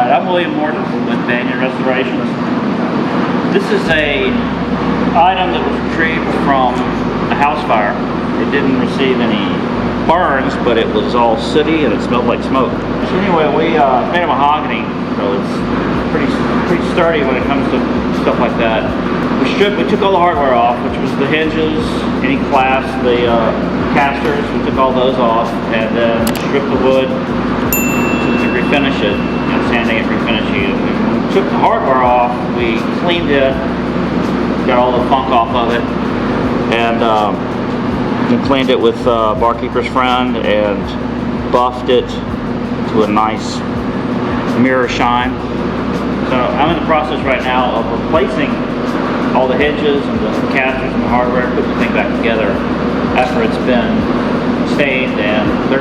Alright, I'm William Morton with Banyan Restorations. This is a item that was retrieved from a house fire. It didn't receive any burns, but it was all sooty and it smelled like smoke. So anyway, it's made of mahogany, so it's pretty sturdy when it comes to stuff like that. We took all the hardware off, which was the hinges, any clasps, the casters. We took all those off and then stripped the wood to refinish it, sanding it, refinishing it. When we took the hardware off, we cleaned it, got all the funk off of it, and we cleaned it with Barkeeper's Friend and buffed it to a nice mirror shine. So I'm in the process right now of replacing all the hinges and the casters and the hardware, putting the thing back together after it's been stained and clear